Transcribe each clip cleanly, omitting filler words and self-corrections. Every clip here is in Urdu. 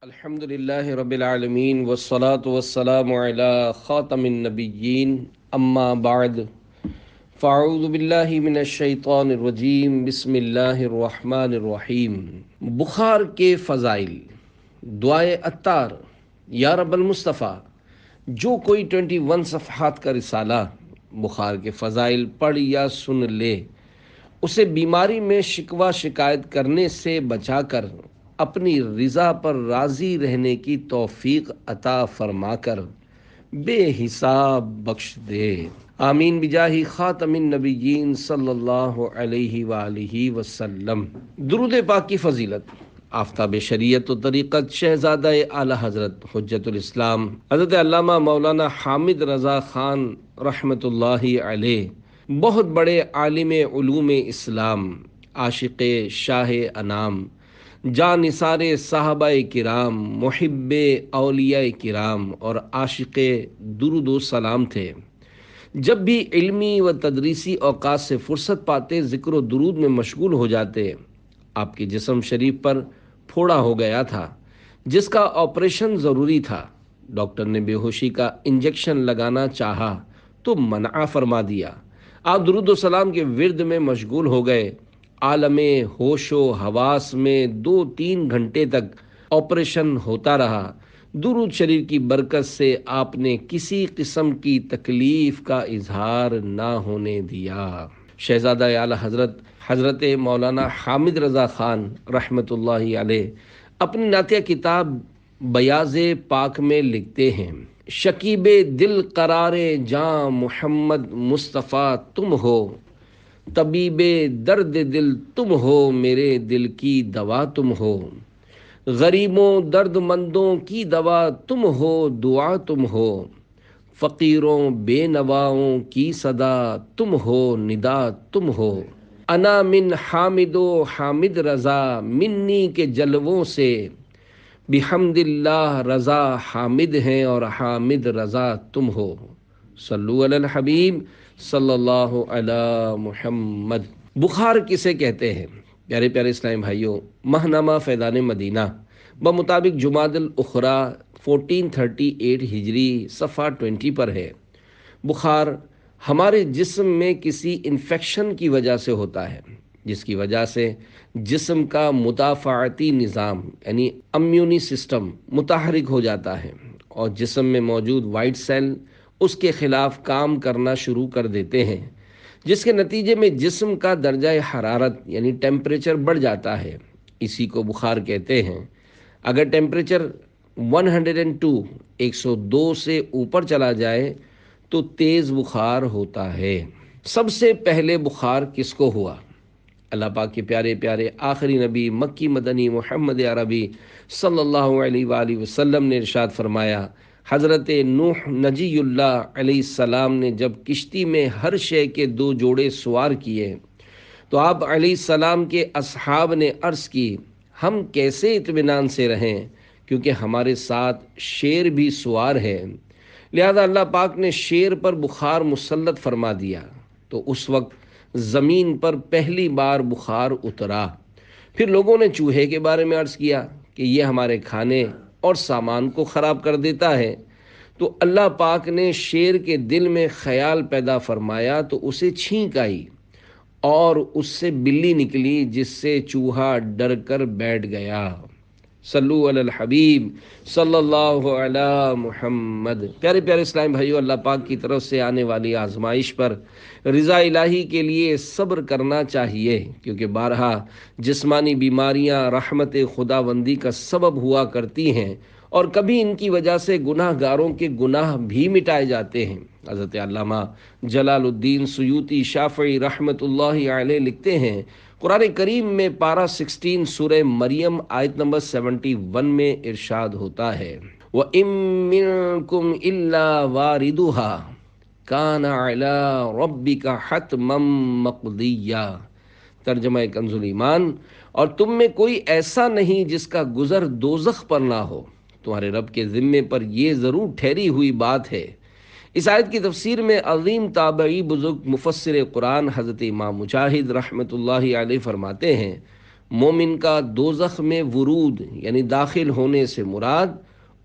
الحمد للہ رب العالمین والصلاة والسلام علی خاتم النبیین اما بعد فاعوذ باللہ من الشیطان الرجیم بسم اللہ الرحمن الرحیم۔ بخار کے فضائل، دعائے عطار۔ یا رب المصطفیٰ، جو کوئی 21 صفحات کا رسالہ بخار کے فضائل پڑھ یا سن لے، اسے بیماری میں شکوہ شکایت کرنے سے بچا کر اپنی رضا پر راضی رہنے کی توفیق عطا فرما کر بے حساب بخش دے، آمین بجاہ خاتم النبیین صلی اللہ علیہ وآلہ وسلم۔ درود پاک کی فضیلت۔ آفتاب شریعت و طریقت شہزادہ اعلی حضرت حجت الاسلام حضرت علامہ مولانا حامد رضا خان رحمۃ اللہ علیہ، بہت بڑے عالم علوم اسلام، عاشق شاہ انام، جانثار صحابہ کرام، محب اولیاء کرام اور عاشق درود و سلام تھے۔ جب بھی علمی و تدریسی اوقات سے فرصت پاتے ذکر و درود میں مشغول ہو جاتے۔ آپ کے جسم شریف پر پھوڑا ہو گیا تھا جس کا آپریشن ضروری تھا۔ ڈاکٹر نے بے ہوشی کا انجیکشن لگانا چاہا تو منع فرما دیا۔ آپ درود و سلام کے ورد میں مشغول ہو گئے۔ عالم ہوش و حواس میں 2-3 گھنٹے تک آپریشن ہوتا رہا۔ درود شریف کی برکت سے آپ نے کسی قسم کی تکلیف کا اظہار نہ ہونے دیا۔ شہزادہ اعلی حضرت حضرت مولانا حامد رضا خان رحمۃ اللہ علیہ اپنی نعتیہ کتاب بیاض پاک میں لکھتے ہیں: شکیب دل قرار جاں محمد مصطفیٰ تم ہو، طبیب درد دل تم ہو، میرے دل کی دوا تم ہو، غریبوں درد مندوں کی دوا تم ہو، دعا تم ہو، فقیروں بے نواؤں کی صدا تم ہو، ندا تم ہو، انا من حامد و حامد رضا منی کے جلووں سے، بحمد اللہ رضا حامد ہیں اور حامد رضا تم ہو۔ صلو علی الحبیب صلی اللہ علی محمد۔ بخار کسے کہتے ہیں؟ پیارے پیارے اسلامی بھائیوں، ماہنامہ فیضان مدینہ بمطابق جمادی الاخری 1438 ہجری صفحہ 20 پر ہے: بخار ہمارے جسم میں کسی انفیکشن کی وجہ سے ہوتا ہے، جس کی وجہ سے جسم کا مدافعتی نظام یعنی امیونی سسٹم متحرک ہو جاتا ہے اور جسم میں موجود وائٹ سیل اس کے خلاف کام کرنا شروع کر دیتے ہیں، جس کے نتیجے میں جسم کا درجہ حرارت یعنی ٹیمپریچر بڑھ جاتا ہے۔ اسی کو بخار کہتے ہیں۔ اگر ٹیمپریچر 102 سے اوپر چلا جائے تو تیز بخار ہوتا ہے۔ سب سے پہلے بخار کس کو ہوا؟ اللہ پاک کے پیارے پیارے آخری نبی مکی مدنی محمد عربی صلی اللہ علیہ وآلہ وسلم نے ارشاد فرمایا: حضرت نوح نجی اللہ علیہ السلام نے جب کشتی میں ہر شے کے 2 جوڑے سوار کیے تو آپ علیہ السلام کے اصحاب نے عرض کی: ہم کیسے اطمینان سے رہیں کیونکہ ہمارے ساتھ شیر بھی سوار ہے۔ لہذا اللہ پاک نے شیر پر بخار مسلط فرما دیا تو اس وقت زمین پر پہلی بار بخار اترا۔ پھر لوگوں نے چوہے کے بارے میں عرض کیا کہ یہ ہمارے کھانے اور سامان کو خراب کر دیتا ہے، تو اللہ پاک نے شیر کے دل میں خیال پیدا فرمایا تو اسے چھینک آئی اور اس سے بلی نکلی جس سے چوہا ڈر کر بیٹھ گیا۔ صلو علی الحبیب صلی اللہ علی محمد۔ پیارے پیارے اسلامی بھائیو، اللہ پاک کی طرف سے آنے والی آزمائش پر رضا الہی کے لیے صبر کرنا چاہیے، کیونکہ بارہا جسمانی بیماریاں رحمت خداوندی کا سبب ہوا کرتی ہیں اور کبھی ان کی وجہ سے گناہ گاروں کے گناہ بھی مٹائے جاتے ہیں۔ حضرت علامہ جلال الدین سیوطی شافعی رحمۃ اللہ علیہ لکھتے ہیں: قرآن کریم میں پارہ 16 سورہ مریم آیت نمبر 71 میں ارشاد ہوتا ہے: وَإِن مِّنكُمْ إِلَّا وَارِدُهَا كَانَ عَلَىٰ رَبِّكَ حَتْمًا مَّقْضِيًّا۔ ترجمہ کنز ایمان: اور تم میں کوئی ایسا نہیں جس کا گزر دوزخ پر نہ ہو، تمہارے رب کے ذمے پر یہ ضرور ٹھہری ہوئی بات ہے۔ اس آیت کی تفسیر میں عظیم تابعی بزرگ مفسر قرآن حضرت امام مجاہد رحمۃ اللہ علیہ فرماتے ہیں: مومن کا دوزخ میں ورود یعنی داخل ہونے سے مراد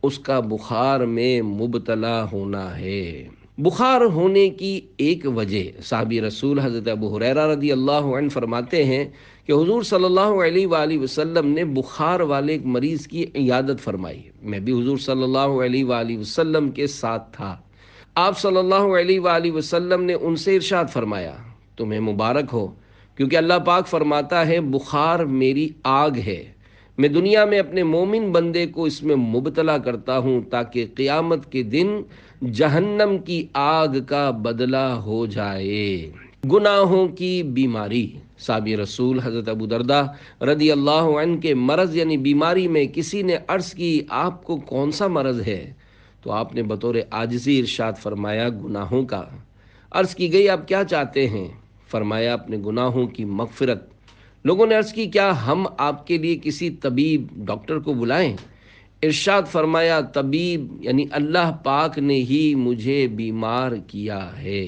اس کا بخار میں مبتلا ہونا ہے۔ بخار ہونے کی ایک وجہ صحابی رسول حضرت ابو ہریرہ رضی اللہ عنہ فرماتے ہیں کہ حضور صلی اللہ علیہ وآلہ وسلم نے بخار والے ایک مریض کی عیادت فرمائی۔ میں بھی حضور صلی اللہ علیہ وآلہ وسلم کے ساتھ تھا۔ آپ صلی اللہ علیہ وآلہ وسلم نے ان سے ارشاد فرمایا، تمہیں مبارک ہو، کیونکہ اللہ پاک فرماتا ہے بخار میری آگ ہے، میں دنیا میں اپنے مومن بندے کو اس میں مبتلا کرتا ہوں تاکہ قیامت کے دن جہنم کی آگ کا بدلہ ہو جائے۔ گناہوں کی بیماری، صحابی رسول حضرت ابو درداء رضی اللہ عنہ کے مرض یعنی بیماری میں کسی نے عرض کی آپ کو کون سا مرض ہے؟ تو آپ نے بطور عاجزی ارشاد فرمایا گناہوں کا۔ عرض کی گئی آپ کیا چاہتے ہیں؟ فرمایا اپنے گناہوں کی مغفرت۔ لوگوں نے عرض کی کیا ہم آپ کے لیے کسی طبیب ڈاکٹر کو بلائیں؟ ارشاد فرمایا طبیب یعنی اللہ پاک نے ہی مجھے بیمار کیا ہے۔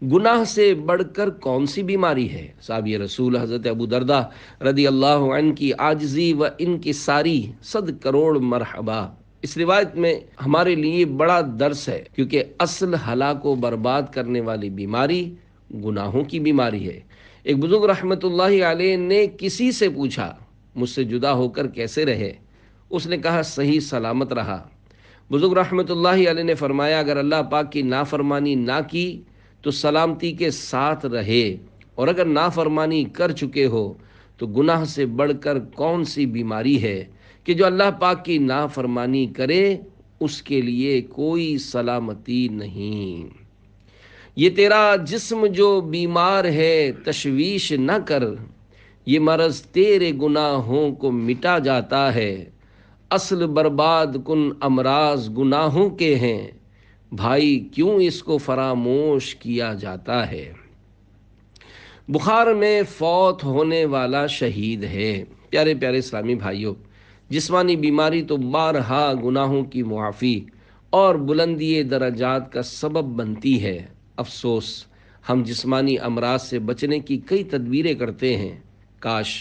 گناہ سے بڑھ کر کون سی بیماری ہے؟ صحابی رسول حضرت ابو درداء رضی اللہ عنہ کی عاجزی و انکساری 100 کروڑ مرحبا۔ اس روایت میں ہمارے لیے بڑا درس ہے، کیونکہ اصل ہلاک و برباد کرنے والی بیماری گناہوں کی بیماری ہے۔ ایک بزرگ رحمت اللہ علیہ نے کسی سے پوچھا مجھ سے جدا ہو کر کیسے رہے؟ اس نے کہا صحیح سلامت رہا۔ بزرگ رحمت اللہ علیہ نے فرمایا اگر اللہ پاک کی نافرمانی نہ کی تو سلامتی کے ساتھ رہے، اور اگر نافرمانی کر چکے ہو تو گناہ سے بڑھ کر کون سی بیماری ہے کہ جو اللہ پاک کی نافرمانی کرے اس کے لیے کوئی سلامتی نہیں۔ یہ تیرا جسم جو بیمار ہے تشویش نہ کر، یہ مرض تیرے گناہوں کو مٹا جاتا ہے، اصل برباد کن امراض گناہوں کے ہیں، بھائی کیوں اس کو فراموش کیا جاتا ہے؟ بخار میں فوت ہونے والا شہید ہے۔ پیارے پیارے اسلامی بھائیوں، جسمانی بیماری تو بارہا گناہوں کی معافی اور بلندی درجات کا سبب بنتی ہے۔ افسوس ہم جسمانی امراض سے بچنے کی کئی تدبیریں کرتے ہیں، کاش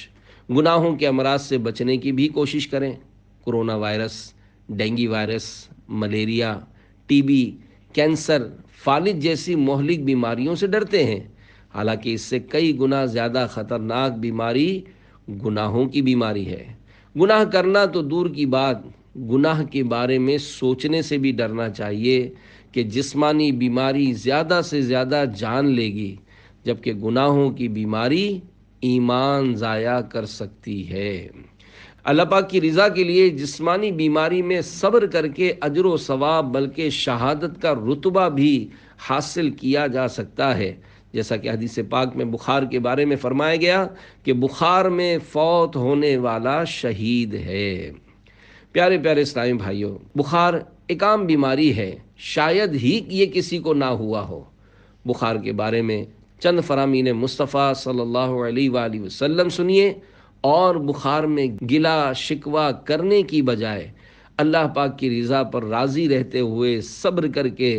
گناہوں کے امراض سے بچنے کی بھی کوشش کریں۔ Corona virus, dengue virus, malaria, T B, cancer, فالج جیسی مہلک بیماریوں سے ڈرتے ہیں، حالانکہ اس سے کئی گنا زیادہ خطرناک بیماری گناہوں کی بیماری ہے۔ گناہ کرنا تو دور کی بات، گناہ کے بارے میں سوچنے سے بھی ڈرنا چاہیے کہ جسمانی بیماری زیادہ سے زیادہ جان لے گی، جبکہ گناہوں کی بیماری ایمان ضائع کر سکتی ہے۔ اللہ پاک کی رضا کے لیے جسمانی بیماری میں صبر کر کے اجر و ثواب بلکہ شہادت کا رتبہ بھی حاصل کیا جا سکتا ہے، جیسا کہ حدیث پاک میں بخار کے بارے میں فرمایا گیا کہ بخار میں فوت ہونے والا شہید ہے۔ پیارے پیارے اسلامی بھائیوں، بخار ایک عام بیماری ہے، شاید ہی یہ کسی کو نہ ہوا ہو۔ بخار کے بارے میں چند فرامین مصطفیٰ صلی اللہ علیہ وآلہ وسلم سنیے، اور بخار میں گلا شکوہ کرنے کی بجائے اللہ پاک کی رضا پر راضی رہتے ہوئے صبر کر کے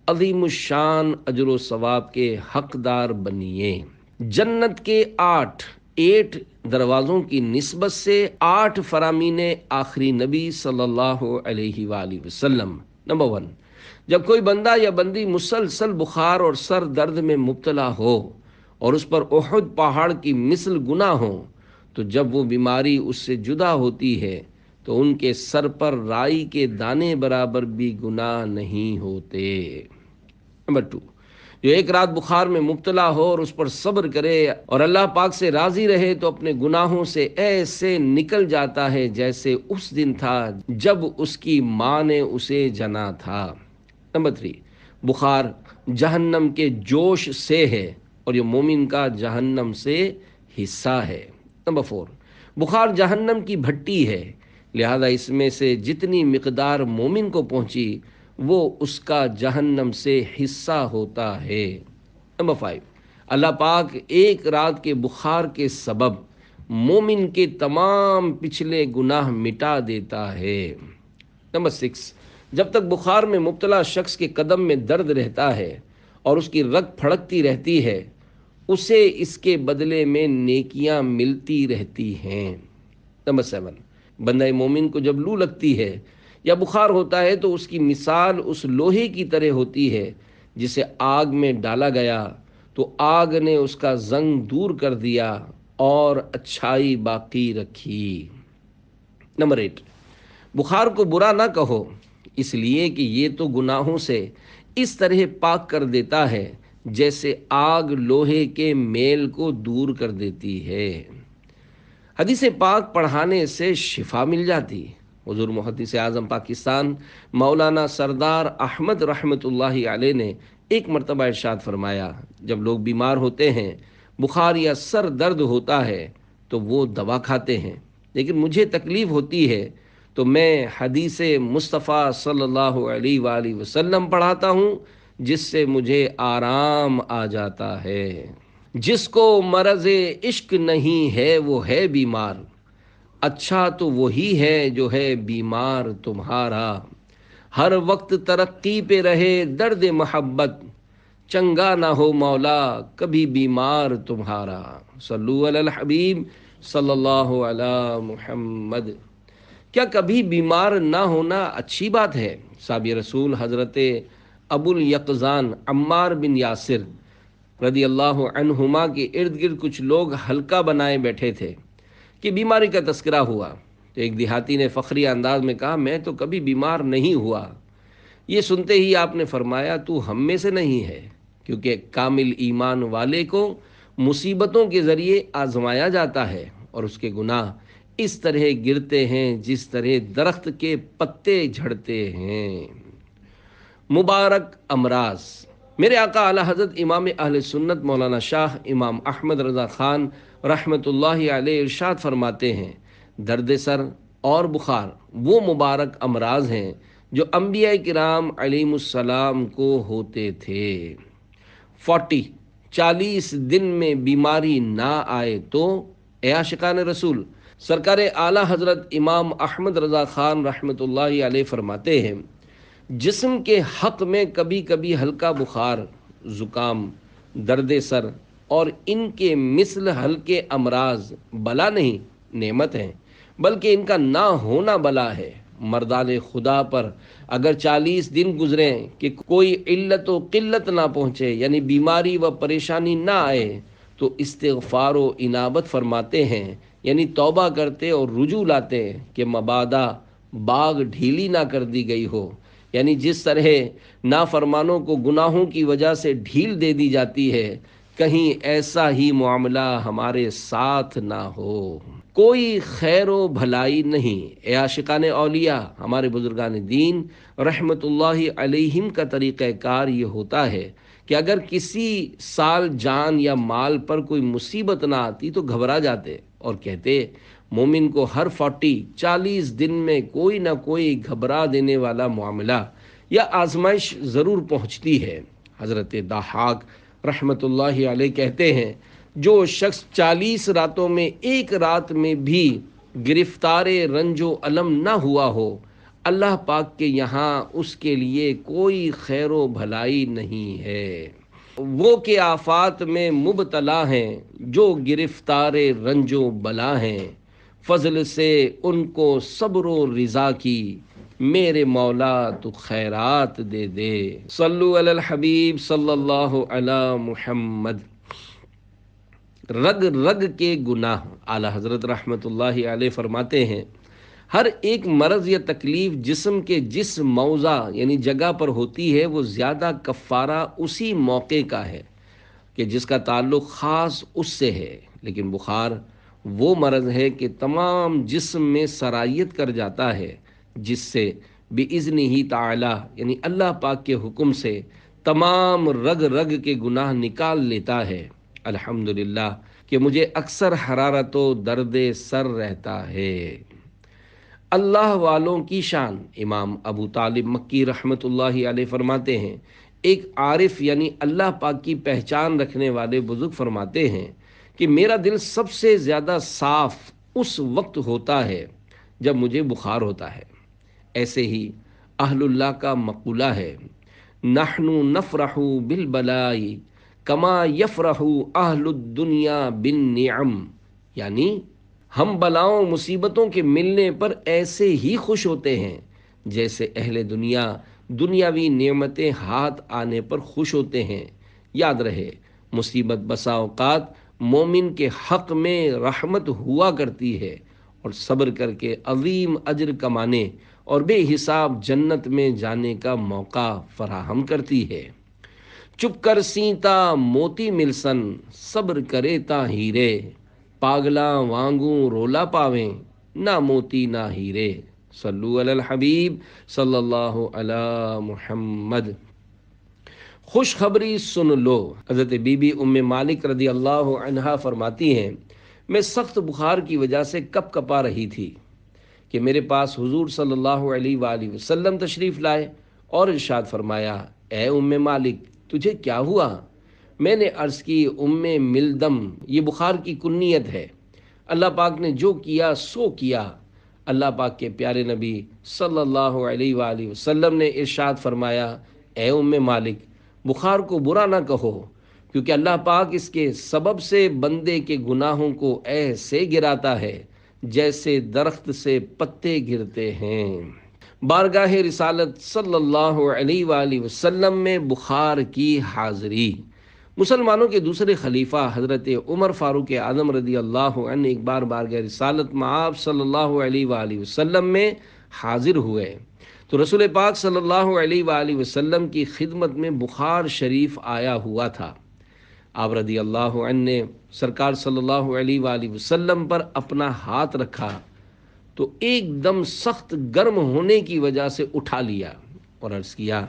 عظیم الشان اجر و ثواب کے حقدار بنیے۔ جنت کے 8 دروازوں کی نسبت سے 8 فرامین آخری نبی صلی اللہ علیہ وآلہ وسلم۔ نمبر 1، جب کوئی بندہ یا بندی مسلسل بخار اور سر درد میں مبتلا ہو اور اس پر احد پہاڑ کی مثل گناہ ہو، تو جب وہ بیماری اس سے جدا ہوتی ہے تو ان کے سر پر رائی کے دانے برابر بھی گناہ نہیں ہوتے۔ نمبر 2، جو ایک رات بخار میں مبتلا ہو اور اس پر صبر کرے اور اللہ پاک سے راضی رہے تو اپنے گناہوں سے ایسے نکل جاتا ہے جیسے اس دن تھا جب اس کی ماں نے اسے جنا تھا۔ نمبر 3، بخار جہنم کے جوش سے ہے اور یہ مومن کا جہنم سے حصہ ہے۔ نمبر 4، بخار جہنم کی بھٹی ہے، لہذا اس میں سے جتنی مقدار مومن کو پہنچی وہ اس کا جہنم سے حصہ ہوتا ہے۔ نمبر 5، اللہ پاک ایک رات کے بخار کے سبب مومن کے تمام پچھلے گناہ مٹا دیتا ہے۔ نمبر 6، جب تک بخار میں مبتلا شخص کے قدم میں درد رہتا ہے اور اس کی رگ پھڑکتی رہتی ہے، اسے اس کے بدلے میں نیکیاں ملتی رہتی ہیں۔ نمبر 7، بندہ مومن کو جب لو لگتی ہے یا بخار ہوتا ہے تو اس کی مثال اس لوہے کی طرح ہوتی ہے جسے آگ میں ڈالا گیا تو آگ نے اس کا زنگ دور کر دیا اور اچھائی باقی رکھی۔ نمبر 8، بخار کو برا نہ کہو، اس لیے کہ یہ تو گناہوں سے اس طرح پاک کر دیتا ہے جیسے آگ لوہے کے میل کو دور کر دیتی ہے۔ حدیث پاک پڑھانے سے شفا مل جاتی۔ حضور محدث اعظم پاکستان مولانا سردار احمد رحمۃ اللہ علیہ نے ایک مرتبہ ارشاد فرمایا، جب لوگ بیمار ہوتے ہیں، بخار یا سر درد ہوتا ہے تو وہ دوا کھاتے ہیں، لیکن مجھے تکلیف ہوتی ہے تو میں حدیث مصطفیٰ صلی اللہ علیہ وآلہ وسلم پڑھاتا ہوں، جس سے مجھے آرام آ جاتا ہے۔ جس کو مرض عشق نہیں ہے وہ ہے بیمار، اچھا تو وہی ہے جو ہے بیمار تمہارا۔ ہر وقت ترقی پہ رہے درد محبت، چنگا نہ ہو مولا کبھی بیمار تمہارا۔ صلو علی الحبیب صلی اللہ علی محمد۔ کیا کبھی بیمار نہ ہونا اچھی بات ہے؟ صحابی رسول حضرت ابو الیقظان عمار بن یاسر رضی اللہ عنہما کے ارد گرد کچھ لوگ حلقہ بنائے بیٹھے تھے کہ بیماری کا تذکرہ ہوا تو ایک دیہاتی نے فخری انداز میں کہا، میں تو کبھی بیمار نہیں ہوا۔ یہ سنتے ہی آپ نے فرمایا، تو ہم میں سے نہیں ہے، کیونکہ کامل ایمان والے کو مصیبتوں کے ذریعے آزمایا جاتا ہے اور اس کے گناہ اس طرح گرتے ہیں جس طرح درخت کے پتے جھڑتے ہیں۔ مبارک امراض۔ میرے آقا اعلی حضرت امام اہل سنت مولانا شاہ امام احمد رضا خان رحمۃ اللہ علیہ ارشاد فرماتے ہیں، درد سر اور بخار وہ مبارک امراض ہیں جو انبیاء کرام علیہم السلام کو ہوتے تھے۔ 40 دن میں بیماری نہ آئے تو اے عاشقان رسول، سرکار اعلی حضرت امام احمد رضا خان رحمۃ اللہ علیہ فرماتے ہیں، جسم کے حق میں کبھی کبھی ہلکا بخار، زکام، درد سر اور ان کے مثل ہلکے امراض بلا نہیں، نعمت ہیں، بلکہ ان کا نہ ہونا بلا ہے۔ مردان خدا پر اگر 40 دن گزریں کہ کوئی علت و قلت نہ پہنچے، یعنی بیماری و پریشانی نہ آئے، تو استغفار و انابت فرماتے ہیں، یعنی توبہ کرتے اور رجوع لاتے کہ مبادا باغ ڈھیلی نہ کر دی گئی ہو، یعنی جس طرح نافرمانوں کو گناہوں کی وجہ سے ڈھیل دے دی جاتی ہے، کہیں ایسا ہی معاملہ ہمارے ساتھ نہ ہو۔ کوئی خیر و بھلائی نہیں۔ اے عاشقان اولیاء، ہمارے بزرگان دین رحمت اللہ علیہم کا طریقہ کار یہ ہوتا ہے کہ اگر کسی سال جان یا مال پر کوئی مصیبت نہ آتی تو گھبرا جاتے اور کہتے، مومن کو ہر 40 دن میں کوئی نہ کوئی گھبرا دینے والا معاملہ یا آزمائش ضرور پہنچتی ہے۔ حضرت ضحاک رحمت اللہ علیہ کہتے ہیں، جو شخص 40 راتوں میں ایک رات میں بھی گرفتار رنج و علم نہ ہوا ہو، اللہ پاک کے یہاں اس کے لیے کوئی خیر و بھلائی نہیں ہے۔ وہ کہ آفات میں مبتلا ہیں جو گرفتار رنج و بلا ہیں، فضل سے ان کو صبر و رضا کی، میرے مولا تو خیرات دے دے۔ صلو علی الحبیب صلی اللہ علی محمد۔ رگ رگ کے گناہ۔ اعلی حضرت رحمت اللہ علیہ فرماتے ہیں، ہر ایک مرض یا تکلیف جسم کے جس موضع یعنی جگہ پر ہوتی ہے وہ زیادہ کفارہ اسی موقع کا ہے کہ جس کا تعلق خاص اس سے ہے، لیکن بخار وہ مرض ہے کہ تمام جسم میں سرایت کر جاتا ہے، جس سے بِإِذْنِهِ تعالی یعنی اللہ پاک کے حکم سے تمام رگ رگ کے گناہ نکال لیتا ہے۔ الحمدللہ کہ مجھے اکثر حرارت و درد سر رہتا ہے۔ اللہ والوں کی شان۔ امام ابو طالب مکی رحمت اللہ علیہ فرماتے ہیں، ایک عارف یعنی اللہ پاک کی پہچان رکھنے والے بزرگ فرماتے ہیں کہ میرا دل سب سے زیادہ صاف اس وقت ہوتا ہے جب مجھے بخار ہوتا ہے۔ ایسے ہی اہل اللہ کا مقولہ ہے، نحن نفرح بالبلاء کما یفرح اہل الدنیا بالنعم، یعنی ہم بلاؤں مصیبتوں کے ملنے پر ایسے ہی خوش ہوتے ہیں جیسے اہل دنیا دنیاوی نعمتیں ہاتھ آنے پر خوش ہوتے ہیں۔ یاد رہے، مصیبت بسا اوقات مومن کے حق میں رحمت ہوا کرتی ہے اور صبر کر کے عظیم اجر کمانے اور بے حساب جنت میں جانے کا موقع فراہم کرتی ہے۔ چپ کر سینتا موتی ملسن، صبر کرے تا ہیرے، پاگلا وانگوں رولا پاویں، نہ موتی نہ ہیرے۔ صلو علی الحبیب صلی اللہ علی محمد۔ خوشخبری سن لو، حضرت بی بی ام مالک رضی اللہ عنہا فرماتی ہیں، میں سخت بخار کی وجہ سے کپ کپا رہی تھی کہ میرے پاس حضور صلی اللہ علیہ وآلہ وسلم تشریف لائے اور ارشاد فرمایا، اے ام مالک تجھے کیا ہوا؟ میں نے عرض کی، ام ملدم، یہ بخار کی کنیت ہے، اللہ پاک نے جو کیا سو کیا۔ اللہ پاک کے پیارے نبی صلی اللہ علیہ وآلہ وسلم نے ارشاد فرمایا، اے ام مالک بخار کو برا نہ کہو، کیونکہ اللہ پاک اس کے سبب سے بندے کے گناہوں کو ایسے گراتا ہے جیسے درخت سے پتے گرتے ہیں۔ بارگاہ رسالت صلی اللہ علیہ وآلہ وسلم میں بخار کی حاضری۔ مسلمانوں کے دوسرے خلیفہ حضرت عمر فاروق اعظم رضی اللہ عنہ ایک بار بارگاہ رسالت میں آپ صلی اللہ علیہ وآلہ وسلم میں حاضر ہوئے تو رسول پاک صلی اللہ علیہ وآلہ وسلم کی خدمت میں بخار شریف آیا ہوا تھا۔ آپ رضی اللہ عنہ نے سرکار صلی اللہ علیہ وآلہ وسلم پر اپنا ہاتھ رکھا تو ایک دم سخت گرم ہونے کی وجہ سے اٹھا لیا اور عرض کیا،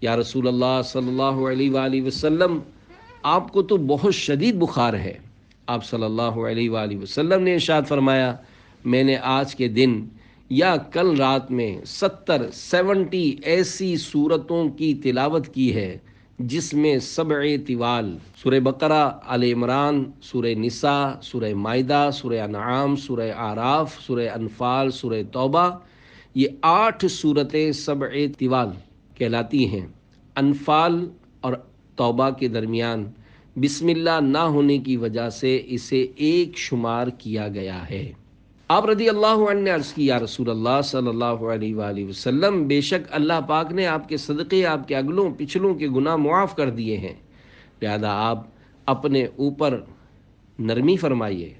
یا رسول اللہ صلی اللہ علیہ وآلہ وسلم، آپ کو تو بہت شدید بخار ہے۔ آپ صلی اللہ علیہ وآلہ وسلم نے ارشاد فرمایا، میں نے آج کے دن یا کل رات میں 70 ایسی سورتوں کی تلاوت کی ہے جس میں 7 طوال، سورہ بقرہ، آل عمران، سورہ نساء، سورہ مائدہ، سورہ انعام، سورہ اعراف، سورہ انفال، سورہ توبہ، یہ 8 سورتیں 7 طوال کہلاتی ہیں۔ انفال اور توبہ کے درمیان بسم اللہ نہ ہونے کی وجہ سے اسے ایک شمار کیا گیا ہے۔ آپ رضی اللہ عنہ نے عرض کی، یا رسول اللہ صلی اللہ علیہ وآلہ وسلم، بے شک اللہ پاک نے آپ کے صدقے آپ کے اگلوں پچھلوں کے گناہ معاف کر دیے ہیں، لہذا آپ اپنے اوپر نرمی فرمائیے۔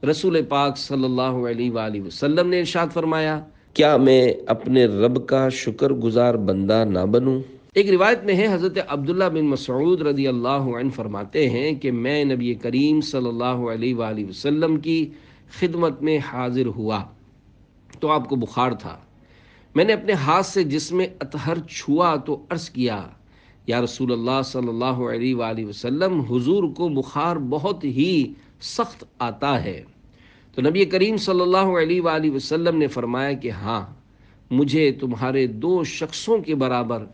رسول پاک صلی اللہ علیہ وآلہ وسلم نے ارشاد فرمایا، کیا میں اپنے رب کا شکر گزار بندہ نہ بنوں؟ ایک روایت میں ہے، حضرت عبداللہ بن مسعود رضی اللہ عنہ فرماتے ہیں کہ میں نبی کریم صلی اللہ علیہ وآلہ وسلم کی خدمت میں حاضر ہوا تو آپ کو بخار تھا۔ میں نے اپنے ہاتھ سے جسم اطہر چھوا تو عرض کیا، یا رسول اللہ صلی اللہ علیہ وآلہ وسلم، حضور کو بخار بہت ہی سخت آتا ہے۔ تو نبی کریم صلی اللہ علیہ وآلہ وسلم نے فرمایا کہ ہاں، مجھے تمہارے 2 شخصوں کے برابر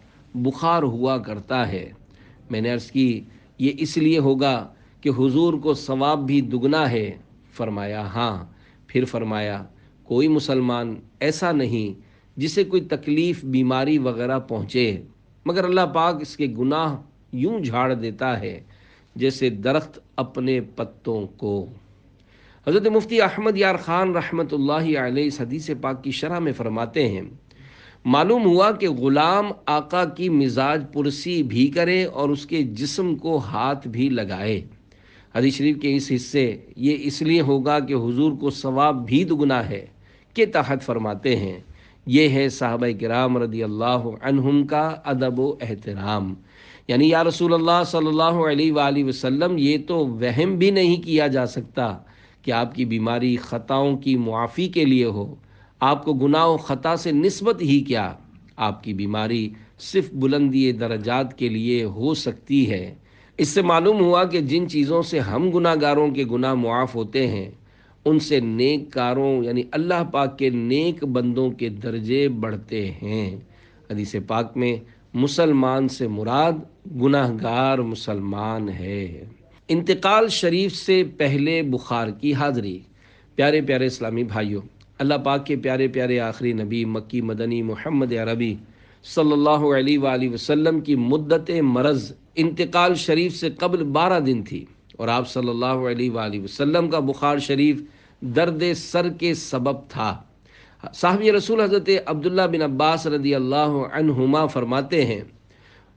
بخار ہوا کرتا ہے۔ میں نے عرض کی، یہ اس لیے ہوگا کہ حضور کو ثواب بھی دگنا ہے؟ فرمایا ہاں۔ پھر فرمایا، کوئی مسلمان ایسا نہیں جسے کوئی تکلیف، بیماری وغیرہ پہنچے، مگر اللہ پاک اس کے گناہ یوں جھاڑ دیتا ہے جیسے درخت اپنے پتوں کو۔ حضرت مفتی احمد یار خان رحمۃ اللہ علیہ اس حدیث پاک کی شرح میں فرماتے ہیں، معلوم ہوا کہ غلام آقا کی مزاج پرسی بھی کرے اور اس کے جسم کو ہاتھ بھی لگائے۔ حدیث شریف کے اس حصے یہ اس لیے ہوگا کہ حضور کو ثواب بھی دگنا ہے کے تحت فرماتے ہیں، یہ ہے صحابہ کرام رضی اللہ عنہم کا ادب و احترام۔ یعنی یا رسول اللہ صلی اللہ علیہ وآلہ وسلم، یہ تو وہم بھی نہیں کیا جا سکتا کہ آپ کی بیماری خطاؤں کی معافی کے لیے ہو۔ آپ کو گناہ و خطا سے نسبت ہی کیا، آپ کی بیماری صرف بلندی درجات کے لیے ہو سکتی ہے۔ اس سے معلوم ہوا کہ جن چیزوں سے ہم گناہ گاروں کے گناہ معاف ہوتے ہیں، ان سے نیک کاروں یعنی اللہ پاک کے نیک بندوں کے درجے بڑھتے ہیں۔ حدیث پاک میں مسلمان سے مراد گناہ گار مسلمان ہے۔ انتقال شریف سے پہلے بخار کی حاضری۔ پیارے اسلامی بھائیوں، اللہ پاک کے پیارے آخری نبی مکی مدنی محمد عربی صلی اللہ علیہ وآلہ وسلم کی مدت مرض انتقال شریف سے قبل 12 دن تھی، اور آپ صلی اللہ علیہ وآلہ وسلم کا بخار شریف درد سر کے سبب تھا۔ صحابی رسول حضرت عبداللہ بن عباس رضی اللہ عنہما فرماتے ہیں،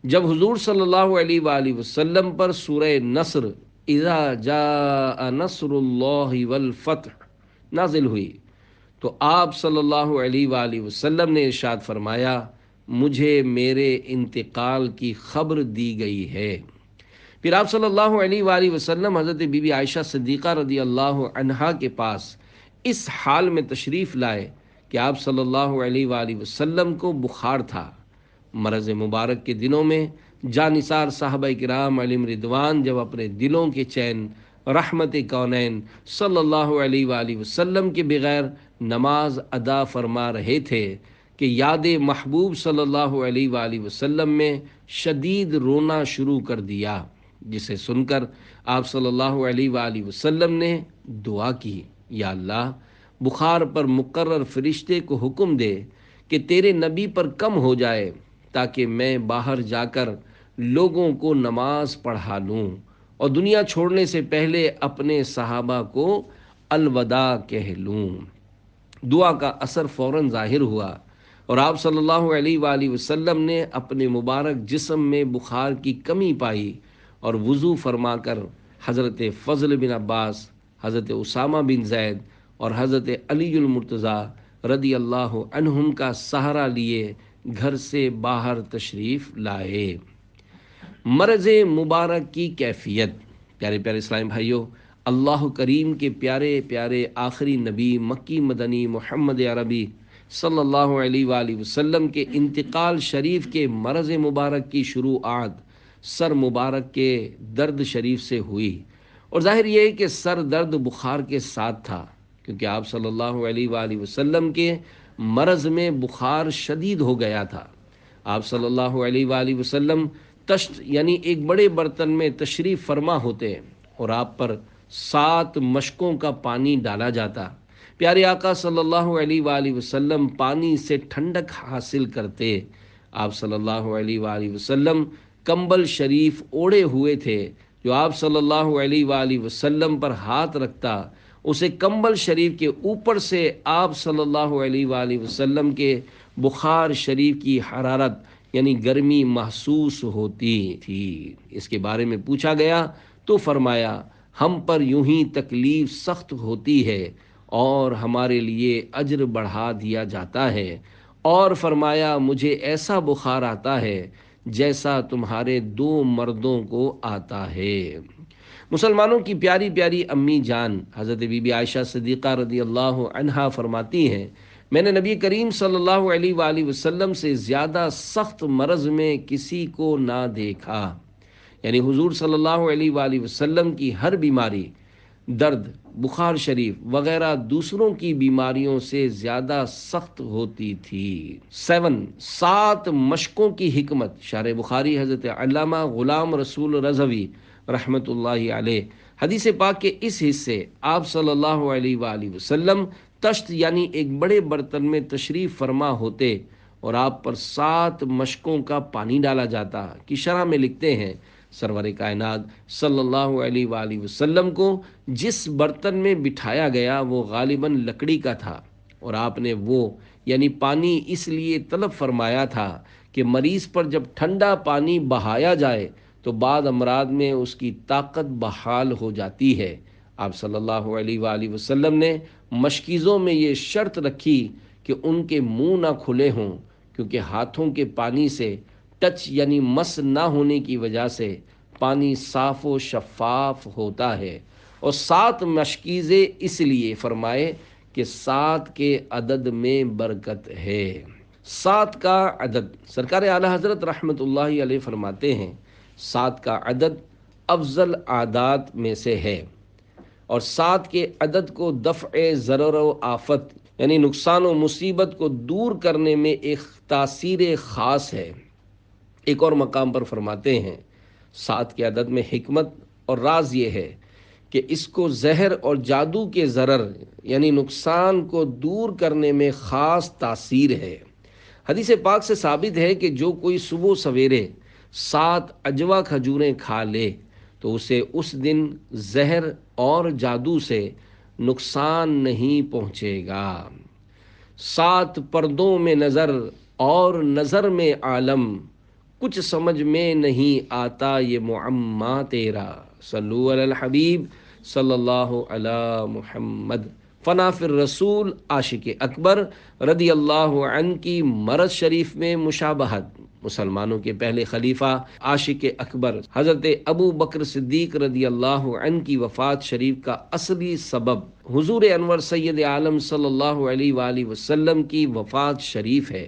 جب حضور صلی اللہ علیہ وآلہ وسلم پر سورہ نصر اذا جاء نصر اللہ والفتح نازل ہوئی تو آپ صلی اللہ علیہ وآلہ وسلم نے ارشاد فرمایا، مجھے میرے انتقال کی خبر دی گئی ہے۔ پھر آپ صلی اللہ علیہ وآلہ وسلم حضرت بی بی عائشہ صدیقہ رضی اللہ عنہا کے پاس اس حال میں تشریف لائے کہ آپ صلی اللہ علیہ وآلہ وسلم کو بخار تھا۔ مرض مبارک کے دنوں میں جانثار صحابہ کرام علیہم رضوان جب اپنے دلوں کے چین رحمت کونین صلی اللہ علیہ وآلہ وسلم کے بغیر نماز ادا فرما رہے تھے کہ یاد محبوب صلی اللہ علیہ وآلہ وسلم میں شدید رونا شروع کر دیا، جسے سن کر آپ صلی اللہ علیہ وآلہ وسلم نے دعا کی، یا اللہ بخار پر مقرر فرشتے کو حکم دے کہ تیرے نبی پر کم ہو جائے تاکہ میں باہر جا کر لوگوں کو نماز پڑھا لوں اور دنیا چھوڑنے سے پہلے اپنے صحابہ کو الوداع کہہ لوں۔ دعا کا اثر فوراً ظاہر ہوا اور آپ صلی اللہ علیہ وآلہ وسلم نے اپنے مبارک جسم میں بخار کی کمی پائی اور وضو فرما کر حضرت فضل بن عباس، حضرت اسامہ بن زید اور حضرت علی المرتضیٰ رضی اللہ عنہم کا سہارا لیے گھر سے باہر تشریف لائے۔ مرض مبارک کی کیفیت۔ پیارے پیارے اسلامی بھائیوں، اللہ کریم کے پیارے پیارے آخری نبی مکی مدنی محمد عربی صلی اللہ علیہ وآلہ وسلم کے انتقال شریف کے مرض مبارک کی شروعات سر مبارک کے درد شریف سے ہوئی، اور ظاہر یہ ہے کہ سر درد بخار کے ساتھ تھا، کیونکہ آپ صلی اللہ علیہ وآلہ وسلم کے مرض میں بخار شدید ہو گیا تھا۔ آپ صلی اللہ علیہ وآلہ وسلم تشت یعنی ایک بڑے برتن میں تشریف فرما ہوتے اور آپ پر 7 مشکوں کا پانی ڈالا جاتا۔ پیارے آقا صلی اللہ علیہ وآلہ وسلم پانی سے ٹھنڈک حاصل کرتے۔ آپ صلی اللہ علیہ وآلہ وسلم کمبل شریف اوڑھے ہوئے تھے، جو آپ صلی اللہ علیہ وآلہ وسلم پر ہاتھ رکھتا اسے کمبل شریف کے اوپر سے آپ صلی اللہ علیہ وآلہ وسلم کے بخار شریف کی حرارت یعنی گرمی محسوس ہوتی تھی۔ اس کے بارے میں پوچھا گیا تو فرمایا، ہم پر یوں ہی تکلیف سخت ہوتی ہے اور ہمارے لیے اجر بڑھا دیا جاتا ہے، اور فرمایا مجھے ایسا بخار آتا ہے جیسا تمہارے 2 مردوں کو آتا ہے۔ مسلمانوں کی پیاری پیاری امی جان حضرت بی بی عائشہ صدیقہ رضی اللہ عنہا فرماتی ہیں، میں نے نبی کریم صلی اللہ علیہ وآلہ وسلم سے زیادہ سخت مرض میں کسی کو نہ دیکھا، یعنی حضور صلی اللہ علیہ وآلہ وسلم کی ہر بیماری، درد، بخار شریف وغیرہ دوسروں کی بیماریوں سے زیادہ سخت ہوتی تھی۔ 7 مشکوں کی حکمت۔ شارح بخاری حضرت علامہ غلام رسول رضوی رحمۃ اللہ علیہ۔ حدیث پاک کے اس حصے آپ صلی اللہ علیہ وآلہ وسلم تشت یعنی ایک بڑے برتن میں تشریف فرما ہوتے اور آپ پر 7 مشکوں کا پانی ڈالا جاتا کی شرح میں لکھتے ہیں، سرور کائنات صلی اللہ علیہ وآلہ وسلم کو جس برتن میں بٹھایا گیا وہ غالباً لکڑی کا تھا، اور آپ نے وہ یعنی پانی اس لیے طلب فرمایا تھا کہ مریض پر جب ٹھنڈا پانی بہایا جائے تو بعض امراض میں اس کی طاقت بحال ہو جاتی ہے۔ آپ صلی اللہ علیہ وآلہ وسلم نے مشکیزوں میں یہ شرط رکھی کہ ان کے منہ نہ کھلے ہوں، کیونکہ ہاتھوں کے پانی سے ٹچ یعنی مس نہ ہونے کی وجہ سے پانی صاف و شفاف ہوتا ہے، اور 7 مشکیزیں اس لیے فرمائے کہ 7 کے عدد میں برکت ہے۔ 7 کا عدد، سرکار اعلیٰ حضرت رحمۃ اللہ علیہ فرماتے ہیں، 7 کا عدد افضل عادات میں سے ہے، اور 7 کے عدد کو دفع ضرر و آفت یعنی نقصان و مصیبت کو دور کرنے میں ایک تاثیر خاص ہے۔ ایک اور مقام پر فرماتے ہیں، 7 کے عدد میں حکمت اور راز یہ ہے کہ اس کو زہر اور جادو کے ضرر یعنی نقصان کو دور کرنے میں خاص تاثیر ہے۔ حدیث پاک سے ثابت ہے کہ جو کوئی صبح سویرے 7 اجوا کھجوریں کھا لے تو اسے اس دن زہر اور جادو سے نقصان نہیں پہنچے گا۔ 7 پردوں میں نظر اور نظر میں عالم، کچھ سمجھ میں نہیں آتا یہ معمہ تیرا۔ صلو علی الحبیب صلی اللہ علی محمد۔ فنا فی الرسول عاشق اکبر رضی اللہ عنہ کی مرض شریف میں مشابہت۔ مسلمانوں کے پہلے خلیفہ عاشق اکبر حضرت ابو بکر صدیق رضی اللہ عنہ کی وفات شریف کا اصلی سبب حضور انور سید عالم صلی اللہ علیہ وآلہ وسلم کی وفات شریف ہے،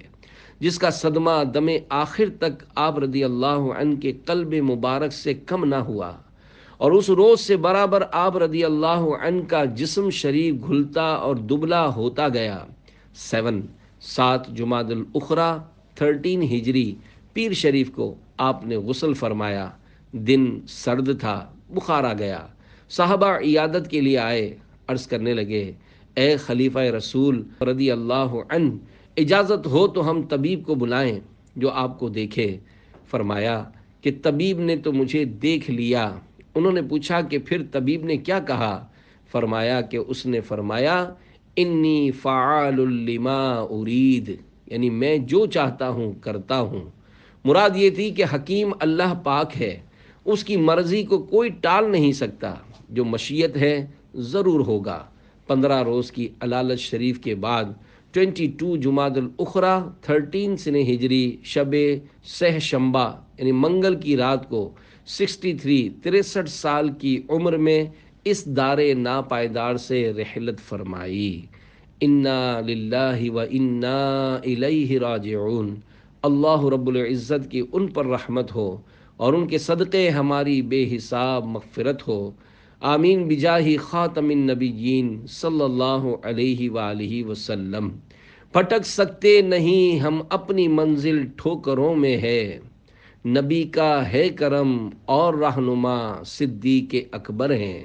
جس کا صدمہ دم آخر تک آپ رضی اللہ عنہ کے قلب مبارک سے کم نہ ہوا، اور اس روز سے برابر آپ رضی اللہ عنہ کا جسم شریف گھلتا اور دبلا ہوتا گیا۔ 7 جمادی الاخری 13 ہجری پیر شریف کو آپ نے غسل فرمایا۔ دن سرد تھا، بخار آ گیا۔ صحابہ عیادت کے لیے آئے، عرض کرنے لگے، اے خلیفہ رسول رضی اللہ عنہ، اجازت ہو تو ہم طبیب کو بلائیں جو آپ کو دیکھے۔ فرمایا کہ طبیب نے تو مجھے دیکھ لیا۔ انہوں نے پوچھا کہ پھر طبیب نے کیا کہا؟ فرمایا کہ اس نے فرمایا انی فعال لما ارید، یعنی میں جو چاہتا ہوں کرتا ہوں۔ مراد یہ تھی کہ حکیم اللہ پاک ہے، اس کی مرضی کو کوئی ٹال نہیں سکتا، جو مشیت ہے ضرور ہوگا۔ 15 روز کی علالت شریف کے بعد 22 جمادی الاخری 13 سن ہجری شب سہ شنبہ یعنی منگل کی رات کو 63 سال کی عمر میں اس دار ناپائیدار سے رحلت فرمائی۔ انا للہ و انا الیہ راجعون۔ اللہ رب العزت کی ان پر رحمت ہو اور ان کے صدقے ہماری بے حساب مغفرت ہو، آمین بجاہ خاتم النبیین صلی اللہ علیہ وآلہ وسلم۔ پھٹک سکتے نہیں ہم اپنی منزل ٹھوکروں میں ہے، نبی کا ہے کرم اور رہنما صدیق اکبر ہیں۔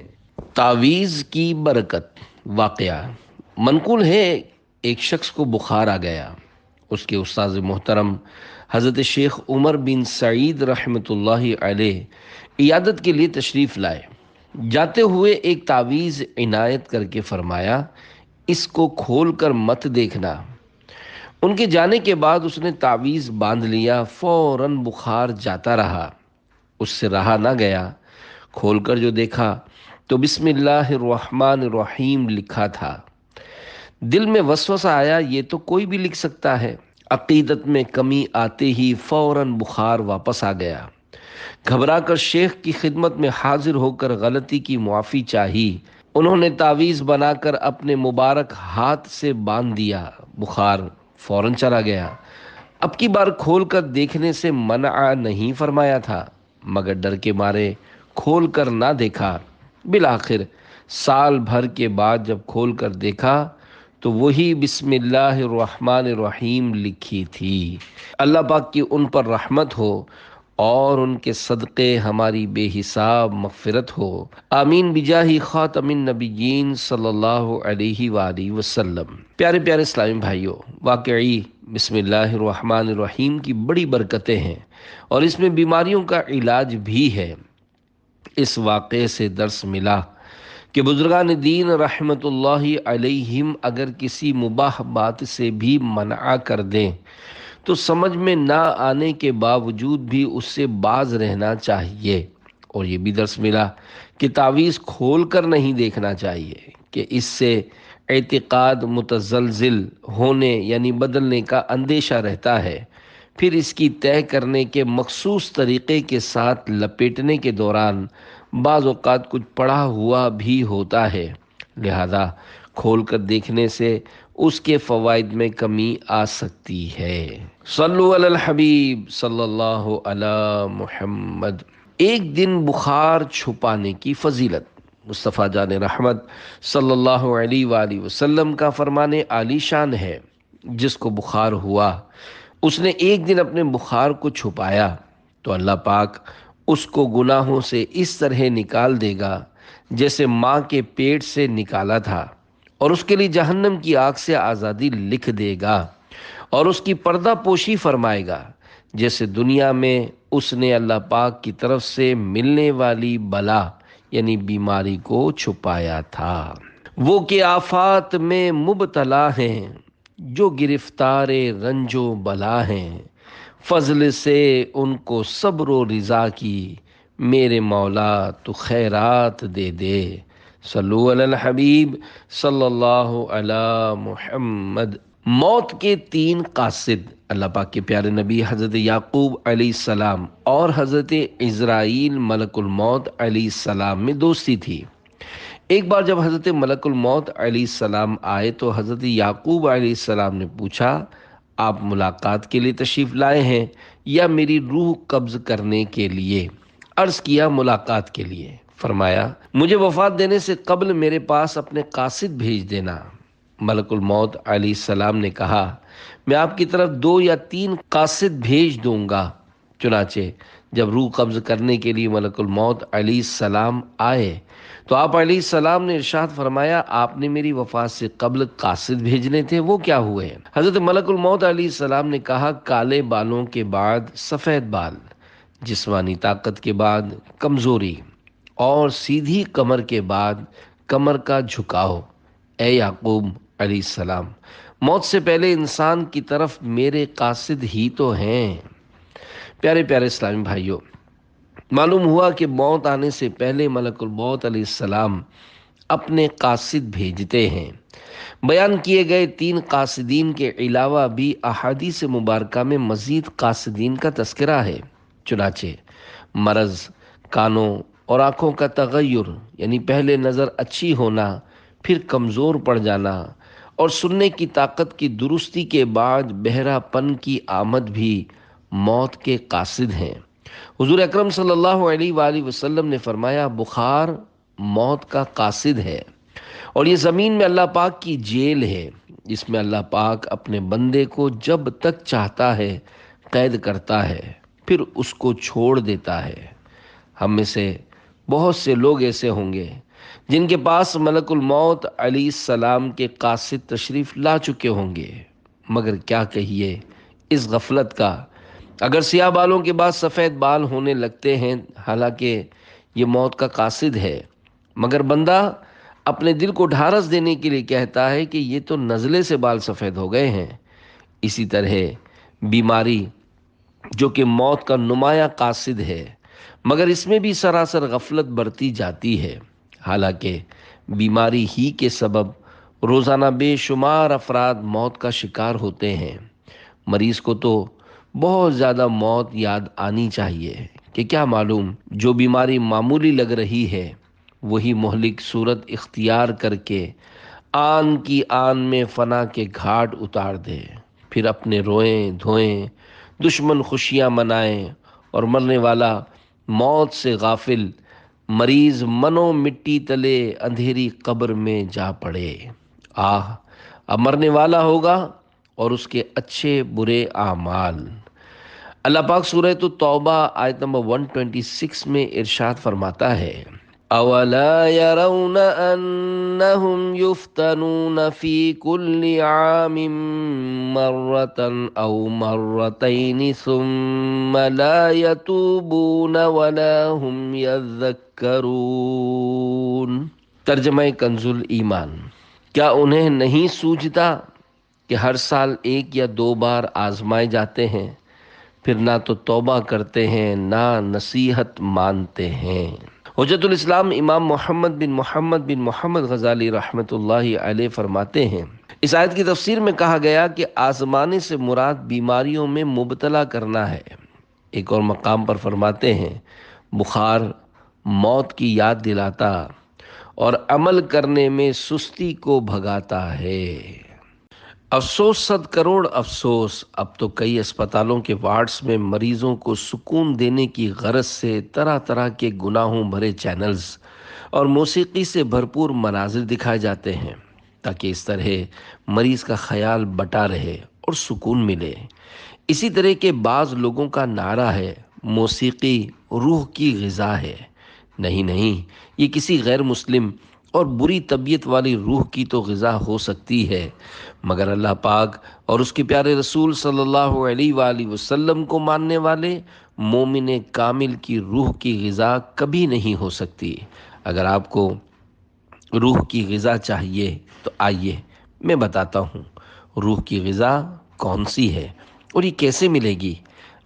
تعویذ کی برکت۔ واقعہ منقول ہے، ایک شخص کو بخار آ گیا۔ اس کے استاد محترم حضرت شیخ عمر بن سعید رحمۃ اللہ علیہ عیادت کے لیے تشریف لائے۔ جاتے ہوئے ایک تعویذ عنایت کر کے فرمایا، اس کو کھول کر مت دیکھنا۔ ان کے جانے کے بعد اس نے تعویذ باندھ لیا، فوراً بخار جاتا رہا، اس سے رہا نہ گیا۔ کھول کر جو دیکھا تو بسم اللہ الرحمن الرحیم لکھا تھا۔ دل میں وسوسہ آیا، یہ تو کوئی بھی لکھ سکتا ہے۔ عقیدت میں کمی آتے ہی فوراً بخار واپس آ گیا۔ گھبرا کر شیخ کی خدمت میں حاضر ہو کر غلطی کی معافی چاہی۔ انہوں نے تعویذ بنا کر اپنے مبارک ہاتھ سے باندھ دیا، بخار فوراً چلا گیا۔ اب کی بار کھول کر دیکھنے سے منع نہیں فرمایا تھا، مگر ڈر کے مارے کھول کر نہ دیکھا۔ بالآخر سال بھر کے بعد جب کھول کر دیکھا تو وہی بسم اللہ الرحمن الرحیم لکھی تھی۔ اللہ پاک کی ان پر رحمت ہو اور ان کے صدقے ہماری بے حساب مغفرت ہو، آمین بجاہ خاتم النبیین صلی اللہ علیہ وآلہ وسلم۔ پیارے پیارے اسلامی بھائیوں، واقعی بسم اللہ الرحمن الرحیم کی بڑی برکتیں ہیں اور اس میں بیماریوں کا علاج بھی ہے۔ اس واقعے سے درس ملا کہ بزرگان دین رحمت اللہ علیہم اگر کسی مباح بات سے بھی منع کر دیں تو سمجھ میں نہ آنے کے باوجود بھی اس سے باز رہنا چاہیے۔ اور یہ بھی درس ملا کہ تعویذ کھول کر نہیں دیکھنا چاہیے کہ اس سے اعتقاد متزلزل ہونے یعنی بدلنے کا اندیشہ رہتا ہے، پھر اس کی طے کرنے کے مخصوص طریقے کے ساتھ لپیٹنے کے دوران بعض اوقات کچھ پڑا ہوا بھی ہوتا ہے، لہذا کھول کر دیکھنے سے اس کے فوائد میں کمی آ سکتی ہے۔ صلو علی الحبیب صلی اللہ علی محمد۔ ایک دن بخار چھپانے کی فضیلت۔ مصطفیٰ جان رحمت صلی اللہ علیہ وآلہ وسلم کا فرمان عالی شان ہے، جس کو بخار ہوا اس نے ایک دن اپنے بخار کو چھپایا تو اللہ پاک اس کو گناہوں سے اس طرح نکال دے گا جیسے ماں کے پیٹ سے نکالا تھا، اور اس کے لیے جہنم کی آگ سے آزادی لکھ دے گا، اور اس کی پردہ پوشی فرمائے گا، جیسے دنیا میں اس نے اللہ پاک کی طرف سے ملنے والی بلا یعنی بیماری کو چھپایا تھا۔ وہ کہ آفات میں مبتلا ہیں، جو گرفتار رنج و بلا ہیں، فضل سے ان کو صبر و رضا کی، میرے مولا تو خیرات دے دے۔ صلو علی الحبیب صلی اللہ علی محمد۔ موت کے تین قاصد، اللہ پاک کے پیارے نبی حضرت یعقوب علیہ السلام اور حضرت عزرائیل ملک الموت علیہ السلام میں دوستی تھی۔ ایک بار جب حضرت ملک الموت علیہ السلام آئے تو حضرت یعقوب علیہ السلام نے پوچھا، آپ ملاقات کے لیے تشریف لائے ہیں یا میری روح قبض کرنے کے لیے؟ عرض کیا ملاقات کے لیے۔ فرمایا مجھے وفات دینے سے قبل میرے پاس اپنے قاصد بھیج دینا۔ ملک الموت علیہ السلام نے کہا میں آپ کی طرف 2 یا 3 قاصد بھیج دوں گا۔ چنانچہ جب روح قبض کرنے کے لیے ملک الموت علیہ السلام آئے تو آپ علیہ السلام نے ارشاد فرمایا آپ نے میری وفات سے قبل قاصد بھیجنے تھے، وہ کیا ہوئے؟ حضرت ملک الموت علیہ السلام نے کہا کالے بالوں کے بعد سفید بال، جسمانی طاقت کے بعد کمزوری، اور سیدھی کمر کے بعد کمر کا جھکاؤ۔ اے یعقوب علیہ السلام، موت سے پہلے انسان کی طرف میرے قاصد ہی تو ہیں۔ پیارے پیارے اسلامی بھائیوں، معلوم ہوا کہ موت آنے سے پہلے ملک الموت علیہ السلام اپنے قاصد بھیجتے ہیں۔ بیان کیے گئے 3 قاصدین کے علاوہ بھی احادیث مبارکہ میں مزید قاصدین کا تذکرہ ہے۔ چنانچہ مرض، کانوں اور آنکھوں کا تغیر یعنی پہلے نظر اچھی ہونا، پھر کمزور پڑ جانا، اور سننے کی طاقت کی درستی کے بعد بہرا پن کی آمد بھی موت کے قاصد ہیں۔ حضور اکرم صلی اللہ علیہ وآلہ وسلم نے فرمایا بخار موت کا قاصد ہے، اور یہ زمین میں اللہ پاک کی جیل ہے جس میں اللہ پاک اپنے بندے کو جب تک چاہتا ہے قید کرتا ہے، پھر اس کو چھوڑ دیتا ہے۔ ہم میں سے بہت سے لوگ ایسے ہوں گے جن کے پاس ملک الموت علیہ السلام کے قاصد تشریف لا چکے ہوں گے، مگر کیا کہیے اس غفلت کا۔ اگر سیاہ بالوں کے بعد سفید بال ہونے لگتے ہیں، حالانکہ یہ موت کا قاصد ہے، مگر بندہ اپنے دل کو ڈھارس دینے کے لیے کہتا ہے کہ یہ تو نزلے سے بال سفید ہو گئے ہیں۔ اسی طرح بیماری جو کہ موت کا نمایاں قاصد ہے، مگر اس میں بھی سراسر غفلت برتی جاتی ہے، حالانکہ بیماری ہی کے سبب روزانہ بے شمار افراد موت کا شکار ہوتے ہیں۔ مریض کو تو بہت زیادہ موت یاد آنی چاہیے کہ کیا معلوم جو بیماری معمولی لگ رہی ہے وہی مہلک صورت اختیار کر کے آن کی آن میں فنا کے گھاٹ اتار دے، پھر اپنے روئیں دھوئیں، دشمن خوشیاں منائیں، اور مرنے والا موت سے غافل مریض منو مٹی تلے اندھیری قبر میں جا پڑے۔ اب مرنے والا ہوگا اور اس کے اچھے برے اعمال۔ اللہ پاک سورہ توبہ آیت نمبر 126 میں ارشاد فرماتا ہے اولا يرون انهم يفتنون في كل عام مرة او مرتين ثم لا يتوبون ولا هم يذكرون۔ ترجمہ کنز الایمان۔ کیا انہیں نہیں سوجھتا کہ ہر سال 1 یا 2 بار آزمائے جاتے ہیں، پھر نہ تو توبہ کرتے ہیں نہ نصیحت مانتے ہیں۔ حجت الاسلام امام محمد بن محمد غزالی رحمۃ اللہ علیہ فرماتے ہیں اس آیت کی تفسیر میں کہا گیا کہ آزمانے سے مراد بیماریوں میں مبتلا کرنا ہے۔ ایک اور مقام پر فرماتے ہیں بخار موت کی یاد دلاتا اور عمل کرنے میں سستی کو بھگاتا ہے۔ افسوس 100 کروڑ افسوس، اب تو کئی اسپتالوں کے وارڈز میں مریضوں کو سکون دینے کی غرض سے طرح طرح کے گناہوں بھرے چینلز اور موسیقی سے بھرپور مناظر دکھائے جاتے ہیں تاکہ اس طرح مریض کا خیال بٹا رہے اور سکون ملے۔ اسی طرح کے بعض لوگوں کا نعرہ ہے موسیقی روح کی غذا ہے۔ نہیں، یہ کسی غیر مسلم اور بری طبیعت والی روح کی تو غذا ہو سکتی ہے، مگر اللہ پاک اور اس کے پیارے رسول صلی اللہ علیہ وآلہ وسلم کو ماننے والے مومن کامل کی روح کی غذا کبھی نہیں ہو سکتی۔ اگر آپ کو روح کی غذا چاہیے تو آئیے میں بتاتا ہوں روح کی غذا کون سی ہے اور یہ کیسے ملے گی۔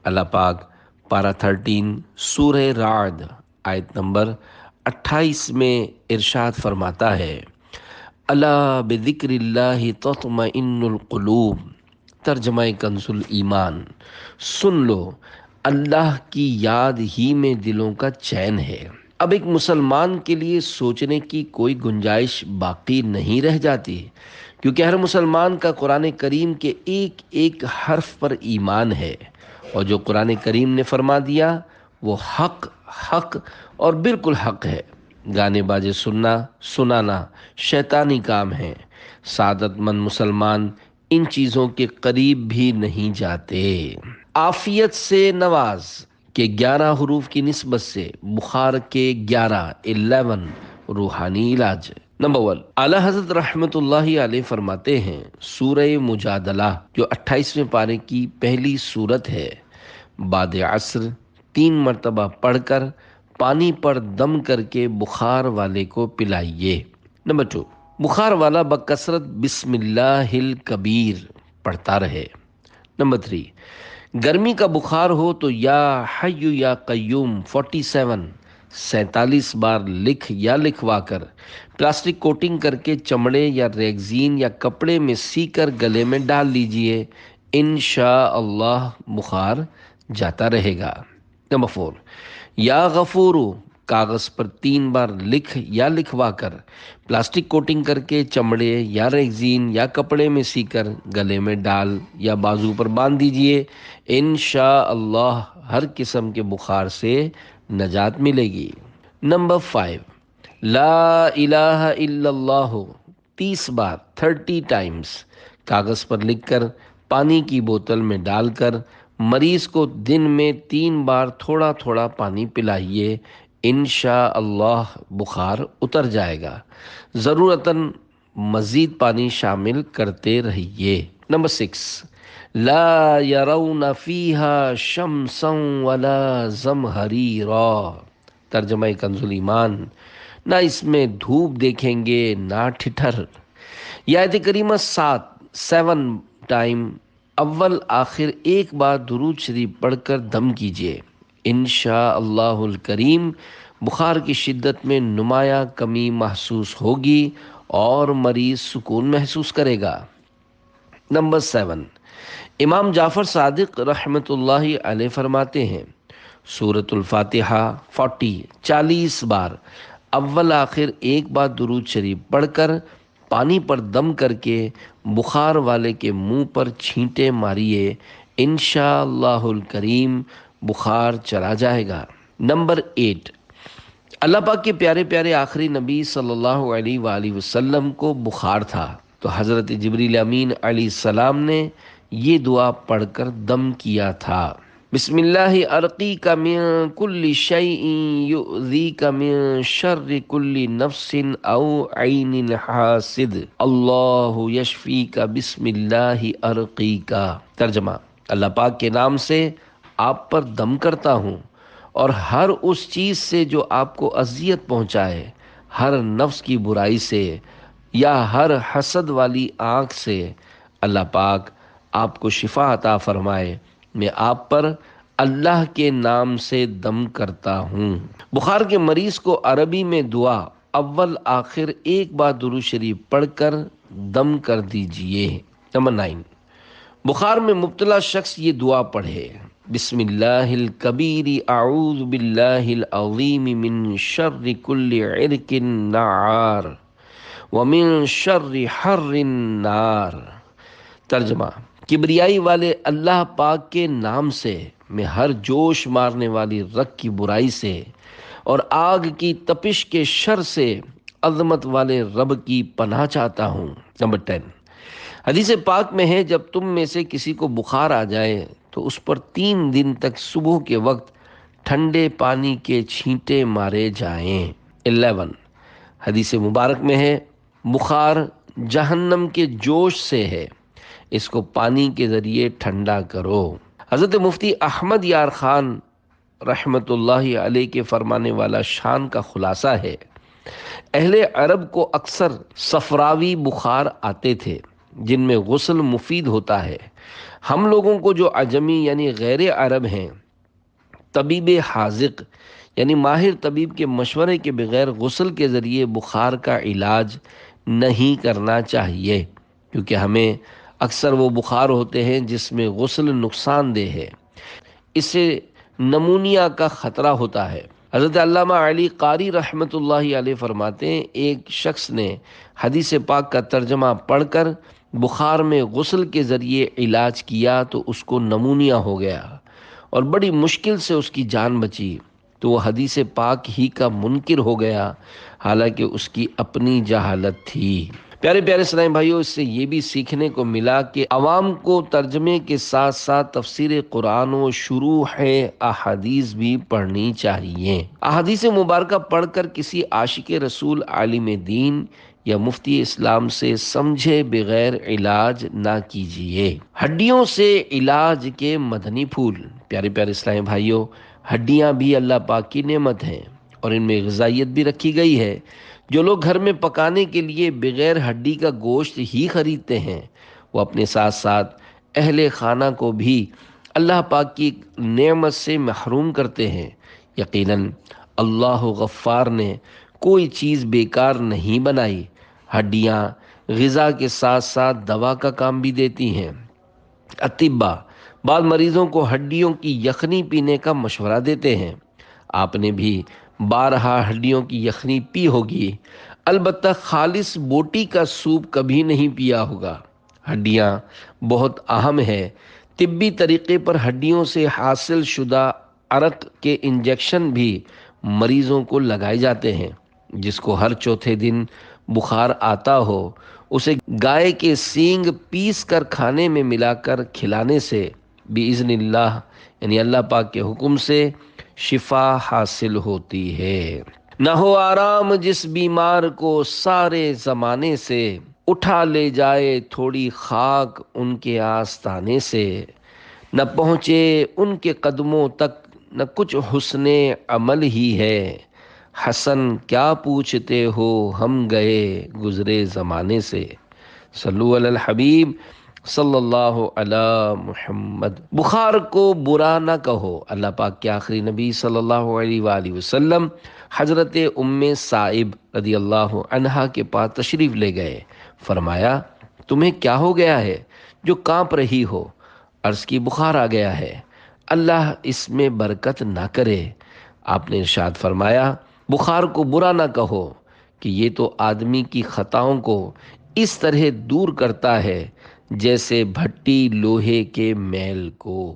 اللہ پاک پارہ 13 سورہ رعد آیت نمبر 28 میں ارشاد فرماتا ہے، الا بذکر اللہ تطمئن القلوب، ترجمہ کنز ایمان، سن لو اللہ کی یاد ہی میں دلوں کا چین ہے۔ اب ایک مسلمان کے لیے سوچنے کی کوئی گنجائش باقی نہیں رہ جاتی، کیونکہ ہر مسلمان کا قرآن کریم کے ایک ایک حرف پر ایمان ہے، اور جو قرآن کریم نے فرما دیا وہ حق اور بالکل حق ہے۔ گانے باجے سنانا شیطانی کام ہے۔ سعادت مند مسلمان ان چیزوں کے قریب بھی نہیں جاتے۔ عافیت سے نواز کے 11 حروف کی نسبت سے بخار کے 11 روحانی علاج۔ نمبر 1، اعلیٰ حضرت رحمت اللہ علیہ فرماتے ہیں، سورہ مجادلہ جو 28ویں پارے کی پہلی سورت ہے، بعد عصر 3 مرتبہ پڑھ کر پانی پر دم کر کے بخار والے کو پلائیے۔ نمبر 2، بخار والا بکثرت بسم اللہ الکبیر پڑھتا رہے۔ نمبر 3، گرمی کا بخار ہو تو یا حی یا قیوم 47 بار لکھ یا لکھوا کر پلاسٹک کوٹنگ کر کے چمڑے یا ریگزین یا کپڑے میں سی کر گلے میں ڈال لیجئے، انشاءاللہ بخار جاتا رہے گا۔ نمبر 4، یا غفورو کاغذ پر 3 بار لکھ یا لکھوا کر پلاسٹک کوٹنگ کر کے چمڑے یا ریگزین یا کپڑے میں سی کر گلے میں ڈال یا بازو پر باندھ دیجئے، انشاءاللہ ہر قسم کے بخار سے نجات ملے گی۔ نمبر 5، لا الہ الا اللہ 30 بار 30 ٹائمز کاغذ پر لکھ کر پانی کی بوتل میں ڈال کر مریض کو دن میں 3 بار تھوڑا تھوڑا پانی پلائیے، انشاءاللہ بخار اتر جائے گا۔ ضرورتاً مزید پانی شامل کرتے رہیے۔ نمبر 6، لا يرون فیہا شمسا ولا زمہریرا، ترجمہ کنز ایمان، نہ اس میں دھوپ دیکھیں گے نہ ٹھٹھر۔ یہ آیت کریمہ 7 ٹائم اول آخر ایک بار درود شریف پڑھ کر دم کیجیے، انشاءاللہ الکریم بخار کی شدت میں نمایاں کمی محسوس ہوگی اور مریض سکون محسوس کرے گا۔ نمبر 7، امام جعفر صادق رحمت اللہ علیہ فرماتے ہیں، سورۃ الفاتحہ 40 بار اول آخر ایک بار درود شریف پڑھ کر پانی پر دم کر کے بخار والے کے منہ پر چھینٹے ماریے، انشاءاللہ الکریم بخار چلا جائے گا۔ نمبر 8، اللہ پاک کے پیارے پیارے آخری نبی صلی اللہ علیہ وآلہ وسلم کو بخار تھا، تو حضرت جبریل امین علیہ السلام نے یہ دعا پڑھ کر دم کیا تھا، بسم اللہ ارقیک من کل شیء یؤذیک من شر کل نفس او عین حاسد، اللہ یشفیک بسم اللہ ارقیک۔ ترجمہ، اللہ پاک کے نام سے آپ پر دم کرتا ہوں، اور ہر اس چیز سے جو آپ کو اذیت پہنچائے، ہر نفس کی برائی سے یا ہر حسد والی آنکھ سے، اللہ پاک آپ کو شفا عطا فرمائے۔ میں آپ پر اللہ کے نام سے دم کرتا ہوں۔ بخار کے مریض کو عربی میں دعا اول آخر ایک بار درود شریف پڑھ کر دم کر دیجئے۔ نمبر 9، بخار میں مبتلا شخص یہ دعا پڑھے، بسم اللہ الکبیر اعوذ باللہ العظیم من شر کل عرق نعار ومن شر حر النار۔ ترجمہ، کبریائی والے اللہ پاک کے نام سے میں ہر جوش مارنے والی رگ کی برائی سے اور آگ کی تپش کے شر سے عظمت والے رب کی پناہ چاہتا ہوں۔ نمبر 10، حدیث پاک میں ہے، جب تم میں سے کسی کو بخار آ جائے تو اس پر 3 دن تک صبح کے وقت ٹھنڈے پانی کے چھینٹے مارے جائیں۔ 11، حدیث مبارک میں ہے بخار جہنم کے جوش سے ہے، اس کو پانی کے ذریعے ٹھنڈا کرو۔ حضرت مفتی احمد یار خان رحمت اللہ علیہ کے فرمانے والا شان کا خلاصہ ہے، اہل عرب کو اکثر صفراوی بخار آتے تھے جن میں غسل مفید ہوتا ہے۔ ہم لوگوں کو جو عجمی یعنی غیر عرب ہیں، طبیب حاذق یعنی ماہر طبیب کے مشورے کے بغیر غسل کے ذریعے بخار کا علاج نہیں کرنا چاہیے، کیونکہ ہمیں اکثر وہ بخار ہوتے ہیں جس میں غسل نقصان دہ ہے، اس سے نمونیا کا خطرہ ہوتا ہے۔ حضرت علامہ علی قاری رحمت اللہ علیہ فرماتے ہیں ایک شخص نے حدیث پاک کا ترجمہ پڑھ کر بخار میں غسل کے ذریعے علاج کیا تو اس کو نمونیا ہو گیا اور بڑی مشکل سے اس کی جان بچی، تو وہ حدیث پاک ہی کا منکر ہو گیا، حالانکہ اس کی اپنی جہالت تھی۔ پیارے پیارے اسلامی بھائیوں، اس سے یہ بھی سیکھنے کو ملا کہ عوام کو ترجمے کے ساتھ ساتھ تفسیر قرآن و شروح احادیث بھی پڑھنی چاہیے۔ احادیث مبارکہ پڑھ کر کسی عاشق رسول عالم دین یا مفتی اسلام سے سمجھے بغیر علاج نہ کیجیے۔ ہڈیوں سے علاج کے مدنی پھول۔ پیارے پیارے اسلامی بھائیوں، ہڈیاں بھی اللہ پاک کی نعمت ہیں اور ان میں غذائیت بھی رکھی گئی ہے۔ جو لوگ گھر میں پکانے کے لیے بغیر ہڈی کا گوشت ہی خریدتے ہیں، وہ اپنے ساتھ ساتھ اہل خانہ کو بھی اللہ پاک کی نعمت سے محروم کرتے ہیں۔ یقیناً اللہ غفار نے کوئی چیز بیکار نہیں بنائی۔ ہڈیاں غذا کے ساتھ ساتھ دوا کا کام بھی دیتی ہیں۔ اطباء بعض مریضوں کو ہڈیوں کی یخنی پینے کا مشورہ دیتے ہیں۔ آپ نے بھی بارہا ہڈیوں کی یخنی پی ہوگی، البتہ خالص بوٹی کا سوپ کبھی نہیں پیا ہوگا۔ ہڈیاں بہت اہم ہے۔ طبی طریقے پر ہڈیوں سے حاصل شدہ عرق کے انجیکشن بھی مریضوں کو لگائے جاتے ہیں۔ جس کو ہر چوتھے دن بخار آتا ہو، اسے گائے کے سینگ پیس کر کھانے میں ملا کر کھلانے سے بِإِذْنِ اللہ یعنی اللہ پاک کے حکم سے شفا حاصل ہوتی ہے۔ نہ ہو آرام جس بیمار کو سارے زمانے سے، اٹھا لے جائے تھوڑی خاک ان کے آستانے سے، نہ پہنچے ان کے قدموں تک نہ کچھ حسن عمل ہی ہے، حسن کیا پوچھتے ہو ہم گئے گزرے زمانے سے۔ صلو علی الحبیب صلی اللہ علی محمد۔ بخار کو برا نہ کہو۔ اللہ پاک کے آخری نبی صلی اللہ علیہ وآلہ وسلم حضرت ام صائب رضی اللہ عنہا کے پاس تشریف لے گئے۔ فرمایا تمہیں کیا ہو گیا ہے جو کانپ رہی ہو؟ عرض کی بخار آ گیا ہے، اللہ اس میں برکت نہ کرے۔ آپ نے ارشاد فرمایا بخار کو برا نہ کہو کہ یہ تو آدمی کی خطاؤں کو اس طرح دور کرتا ہے جیسے بھٹی لوہے کے میل کو۔